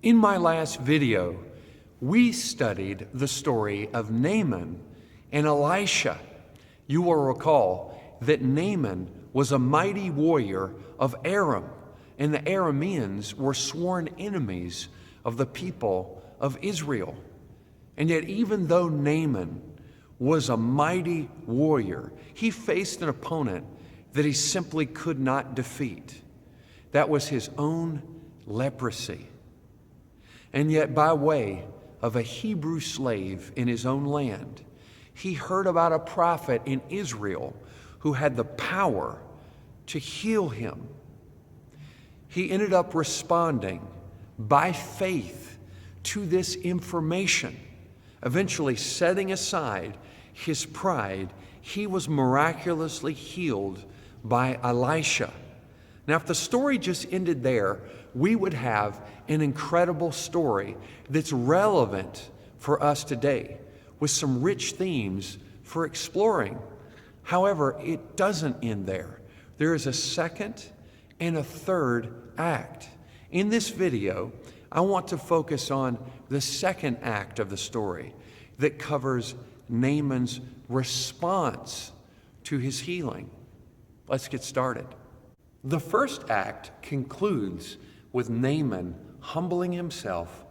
In my last video, we studied the story of Naaman and Elisha. You will recall that Naaman was a mighty warrior of Aram, and the Arameans were sworn enemies of the people of Israel. And yet, even though Naaman was a mighty warrior, he faced an opponent that he simply could not defeat. That was his own leprosy. And yet, by way of a Hebrew slave in his own land, he heard about a prophet in Israel who had the power to heal him. He ended up responding by faith to this information. Eventually, setting aside his pride, he was miraculously healed by Elisha. Now, if the story just ended there, we would have an incredible story that's relevant for us today, with some rich themes for exploring. However, it doesn't end there. There is a second and a third act. In this video, I want to focus on the second act of the story that covers Naaman's response to his healing. Let's get started. The first act concludes with Naaman humbling himself,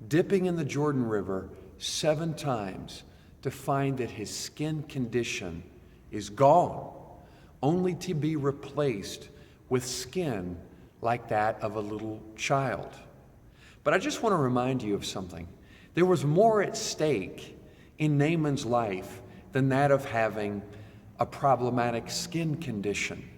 dipping in the Jordan River 7 times to find that his skin condition is gone, only to be replaced with skin like that of a little child. But I just want to remind you of something. There was more at stake in Naaman's life than that of having a problematic skin condition.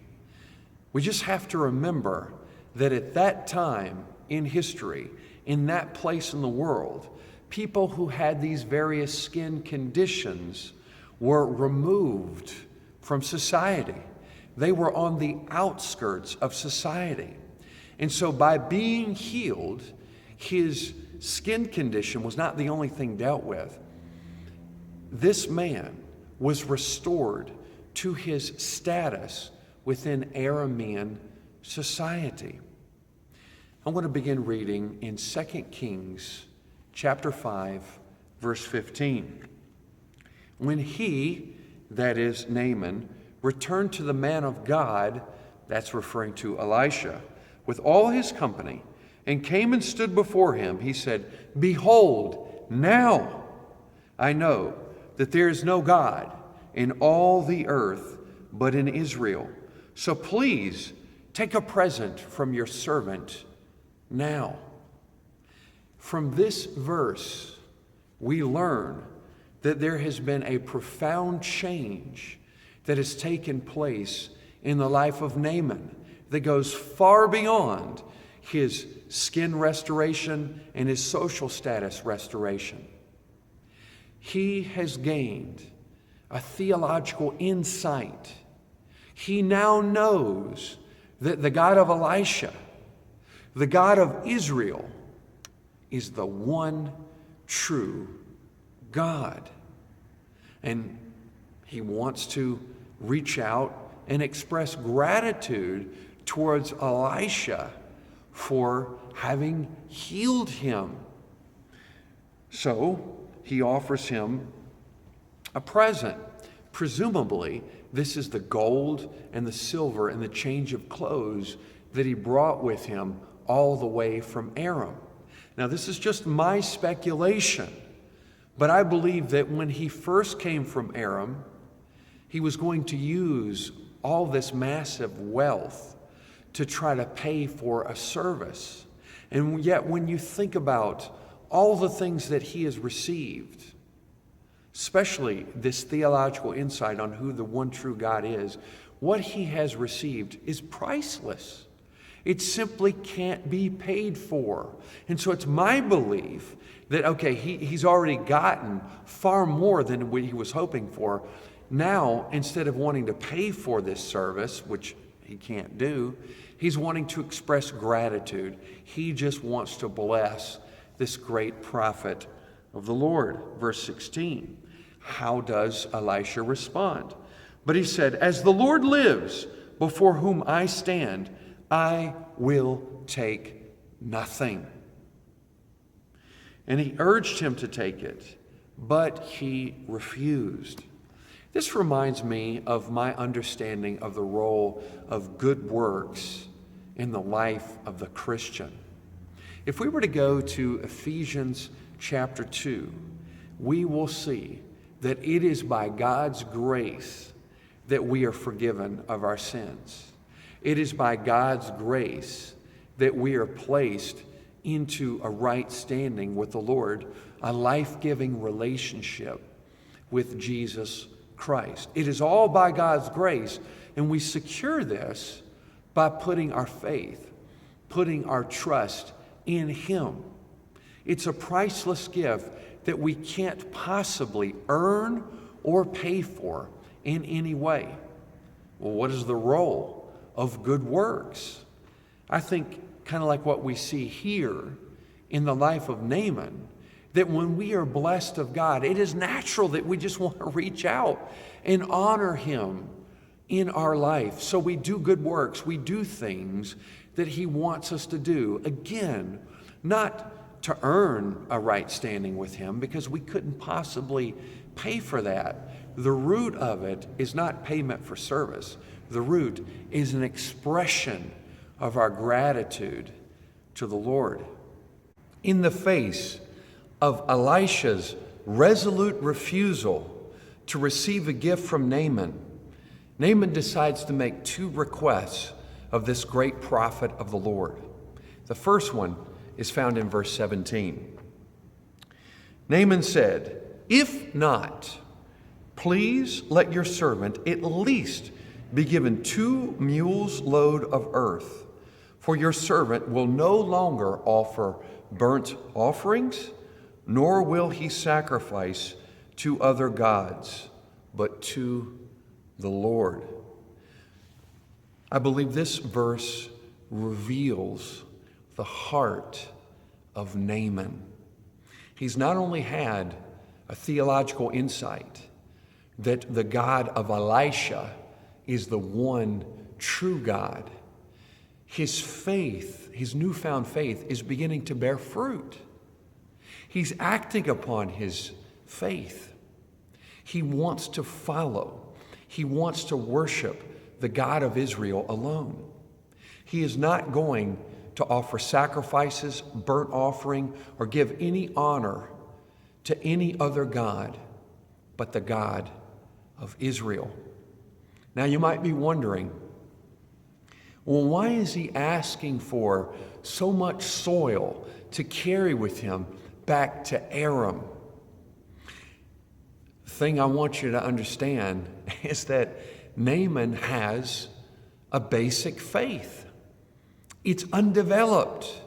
We just have to remember that at that time in history, in that place in the world, people who had these various skin conditions were removed from society. They were on the outskirts of society. And so by being healed, his skin condition was not the only thing dealt with. This man was restored to his status within Aramean society. I'm going to begin reading in 2 Kings chapter 5, verse 15. When he, that is Naaman, returned to the man of God, that's referring to Elisha, with all his company, and came and stood before him, he said, "Behold, now I know that there is no God in all the earth but in Israel. So please take a present from your servant now." From this verse, we learn that there has been a profound change that has taken place in the life of Naaman that goes far beyond his skin restoration and his social status restoration. He has gained a theological insight. He now knows that the God of Elisha, the God of Israel, is the one true God. And he wants to reach out and express gratitude towards Elisha for having healed him. So he offers him a present. Presumably, this is the gold and the silver and the change of clothes that he brought with him all the way from Aram. Now, this is just my speculation, but I believe that when he first came from Aram, he was going to use all this massive wealth to try to pay for a service. And yet, when you think about all the things that he has received, especially this theological insight on who the one true God is, what he has received is priceless. It simply can't be paid for. And so it's my belief that, okay, he's already gotten far more than what he was hoping for. Now, instead of wanting to pay for this service, which he can't do, he's wanting to express gratitude. He just wants to bless this great prophet of the Lord. Verse 16. How does Elisha respond? But he said, "As the Lord lives, before whom I stand, I will take nothing." and he urged him to take it, but he refused. This reminds me of my understanding of the role of good works in the life of the Christian. If we were to go to Ephesians chapter 2, we will see that it is by God's grace that we are forgiven of our sins. It is by God's grace that we are placed into a right standing with the Lord, a life-giving relationship with Jesus Christ. It is all by God's grace, and we secure this by putting our faith, putting our trust in Him. It's a priceless gift that we can't possibly earn or pay for in any way. Well, what is the role of good works? I think kind of like what we see here in the life of Naaman, that when we are blessed of God, it is natural that we just want to reach out and honor Him in our life. So we do good works. We do things that He wants us to do. Again, not to earn a right standing with Him, because we couldn't possibly pay for that. The root of it is not payment for service. The root is an expression of our gratitude to the Lord. In the face of Elisha's resolute refusal to receive a gift from Naaman, Naaman decides to make two requests of this great prophet of the Lord. The first one is found in verse 17. Naaman said, "If not, please let your servant at least be given 2 mules' load of earth, for your servant will no longer offer burnt offerings, nor will he sacrifice to other gods, but to the Lord." I believe this verse reveals the heart of Naaman. He's not only had a theological insight that the God of Elisha is the one true God. His faith, his newfound faith, is beginning to bear fruit. He's acting upon his faith. He wants to follow. He wants to worship the God of Israel alone. He is not going to offer sacrifices, burnt offering, or give any honor to any other God but the God of Israel. Now you might be wondering, well, why is he asking for so much soil to carry with him back to Aram? The thing I want you to understand is that Naaman has a basic faith. It's undeveloped.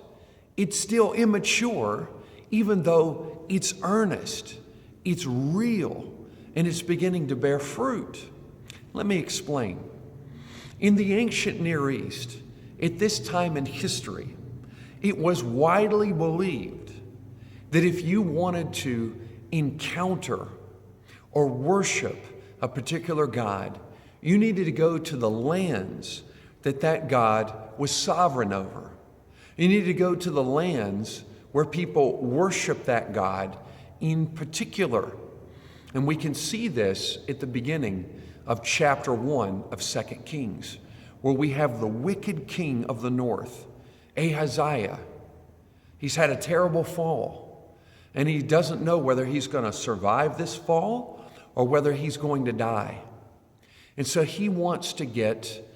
It's still immature, even though it's earnest, it's real, and it's beginning to bear fruit. Let me explain. In the ancient Near East, at this time in history, it was widely believed that if you wanted to encounter or worship a particular god, you needed to go to the lands that God was sovereign over. You needed to go to the lands where people worship that God in particular. And we can see this at the beginning of chapter 1 of 2 Kings, where we have the wicked king of the north, Ahaziah. He's had a terrible fall, and he doesn't know whether he's going to survive this fall or whether he's going to die. And so he wants to get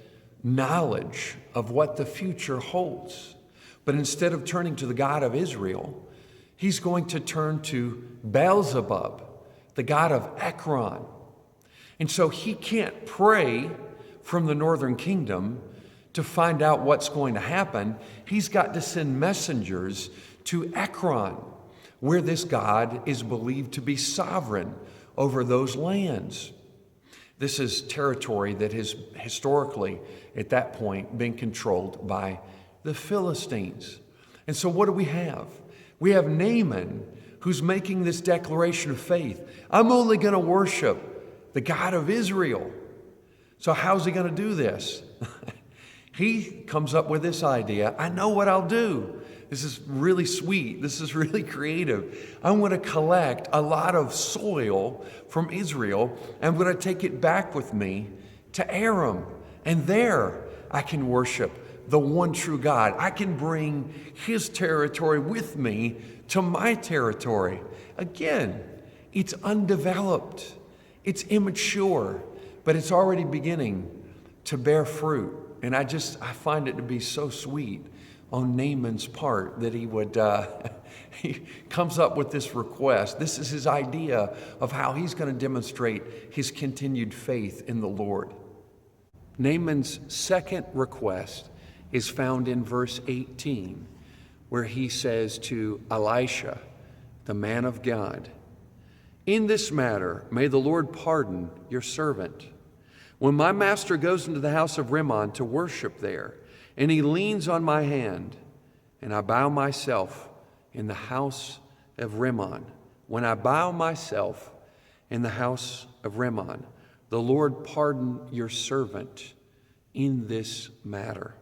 knowledge of what the future holds. But instead of turning to the God of Israel, he's going to turn to Beelzebub, the god of Ekron. And so he can't pray from the northern kingdom to find out what's going to happen. He's got to send messengers to Ekron, where this god is believed to be sovereign over those lands. This is territory that has historically, at that point, been controlled by the Philistines. And so what do we have? We have Naaman, who's making this declaration of faith. I'm only going to worship the God of Israel. So how's he going to do this? He comes up with this idea. I know what I'll do. this is really sweet. This is really creative. I'm going to collect a lot of soil from Israel. I'm going to take it back with me to Aram. And there I can worship the one true God. I can bring his territory with me to my territory. Again, it's undeveloped. It's immature, but it's already beginning to bear fruit. And I find it to be so sweet on Naaman's part that he would, he comes up with this request. This is his idea of how he's going to demonstrate his continued faith in the Lord. Naaman's second request is found in verse 18, where he says to Elisha, the man of God, "In this matter, may the Lord pardon your servant. When my master goes into the house of Rimmon to worship there, and he leans on my hand, and I bow myself in the house of Rimmon, when I bow myself in the house of Rimmon, the Lord pardon your servant in this matter."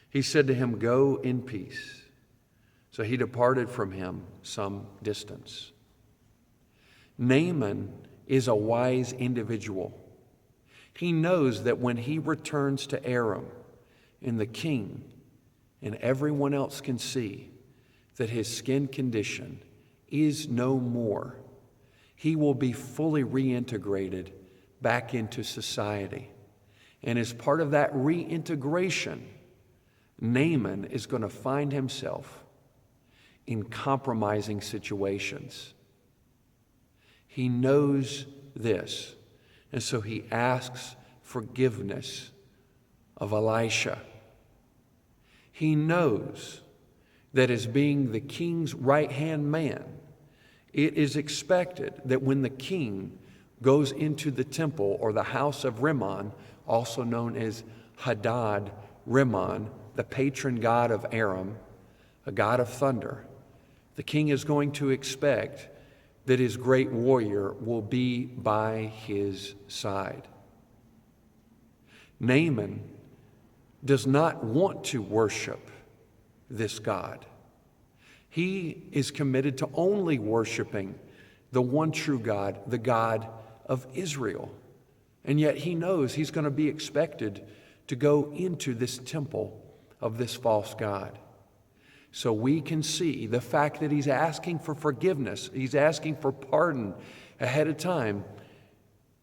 He said to him, "Go in peace." So he departed from him some distance. Naaman is a wise individual. He knows that when he returns to Aram, and the king and everyone else can see that his skin condition is no more, he will be fully reintegrated back into society. And as part of that reintegration, Naaman is going to find himself in compromising situations. He knows this, and so he asks forgiveness of Elisha. He knows that as being the king's right-hand man, it is expected that when the king goes into the temple or the house of Rimmon, also known as Hadad Rimmon, the patron god of Aram, a god of thunder, the king is going to expect that his great warrior will be by his side. Naaman does not want to worship this God. He is committed to only worshiping the one true God, the God of Israel. And yet he knows he's going to be expected to go into this temple of this false god. So we can see the fact that he's asking for forgiveness, he's asking for pardon ahead of time,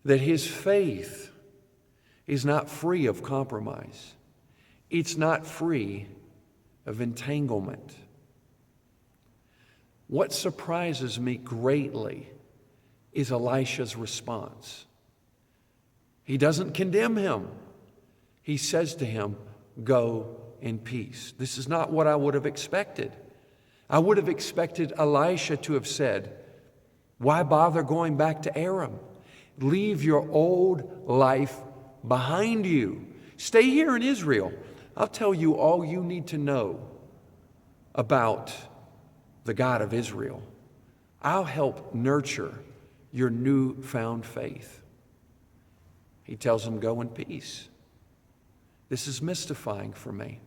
that his faith is not free of compromise. It's not free of entanglement. What surprises me greatly is Elisha's response. He doesn't condemn him. He says to him, "Go in peace." This is not what I would have expected. I would have expected Elisha to have said, "Why bother going back to Aram? Leave your old life behind you. Stay here in Israel. I'll tell you all you need to know about the God of Israel. I'll help nurture your newfound faith." He tells him, "Go in peace." This is mystifying for me,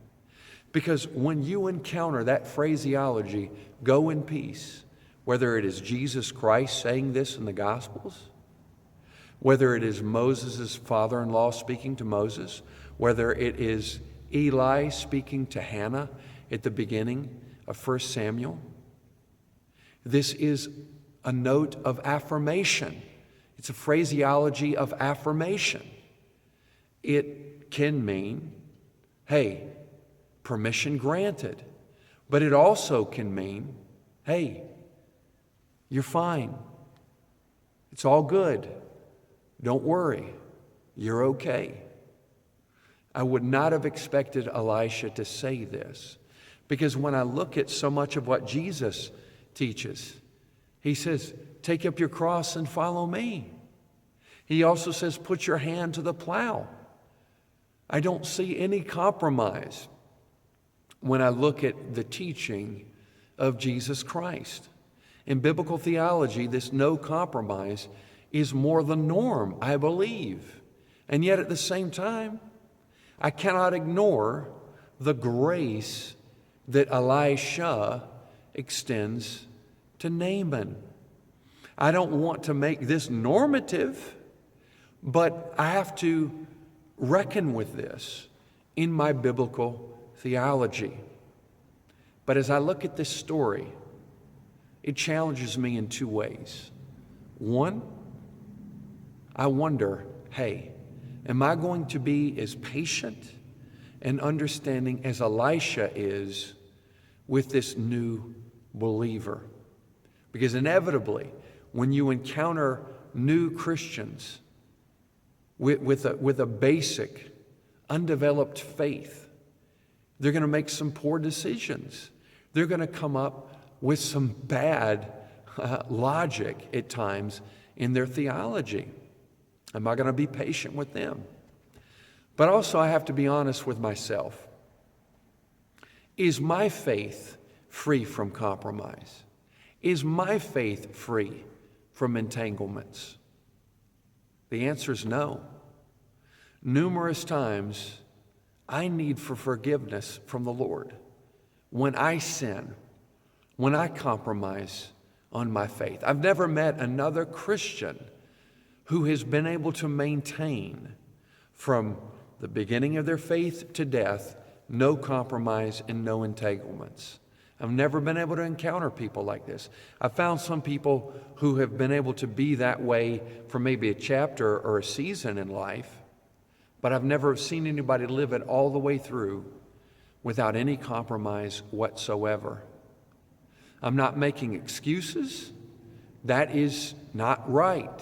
because when you encounter that phraseology, "go in peace," whether it is Jesus Christ saying this in the Gospels, whether it is Moses' father-in-law speaking to Moses, whether it is Eli speaking to Hannah at the beginning of 1 Samuel, this is a note of affirmation. It's a phraseology of affirmation. It can mean, hey, permission granted. But it also can mean, hey, you're fine. It's all good. Don't worry. You're okay. I would not have expected Elisha to say this, because when I look at so much of what Jesus teaches, he says, "Take up your cross and follow me." He also says, "Put your hand to the plow." I don't see any compromise when I look at the teaching of Jesus Christ. In biblical theology, this no compromise is more the norm, I believe. And yet at the same time, I cannot ignore the grace that Elisha extends to Naaman. I don't want to make this normative, but I have to reckon with this in my biblical theology. But as I look at this story, it challenges me in two ways. One, I wonder, hey, am I going to be as patient and understanding as Elisha is with this new believer? Because inevitably, when you encounter new Christians with a basic, undeveloped faith, they're going to make some poor decisions. They're going to come up with some bad logic at times in their theology. Am I going to be patient with them? But also I have to be honest with myself. Is my faith free from compromise? Is my faith free from entanglements? The answer is no. Numerous times I need for forgiveness from the Lord when I sin, when I compromise on my faith. I've never met another Christian who has been able to maintain from the beginning of their faith to death no compromise and no entanglements. I've never been able to encounter people like this. I've found some people who have been able to be that way for maybe a chapter or a season in life, but I've never seen anybody live it all the way through without any compromise whatsoever. I'm not making excuses. That is not right.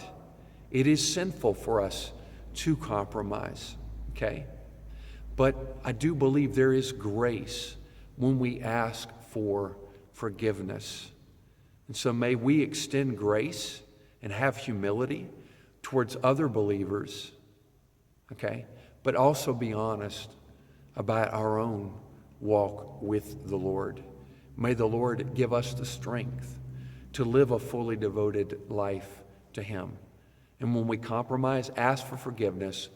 It is sinful for us to compromise, okay? But I do believe there is grace when we ask for forgiveness. And so may we extend grace and have humility towards other believers, okay? But also be honest about our own walk with the Lord. May the Lord give us the strength to live a fully devoted life to Him. And when we compromise, ask for forgiveness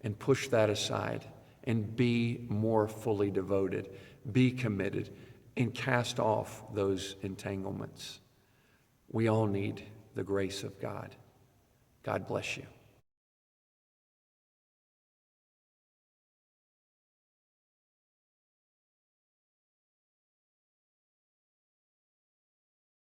and push that aside and be more fully devoted, be committed, and cast off those entanglements. We all need the grace of God. God bless you.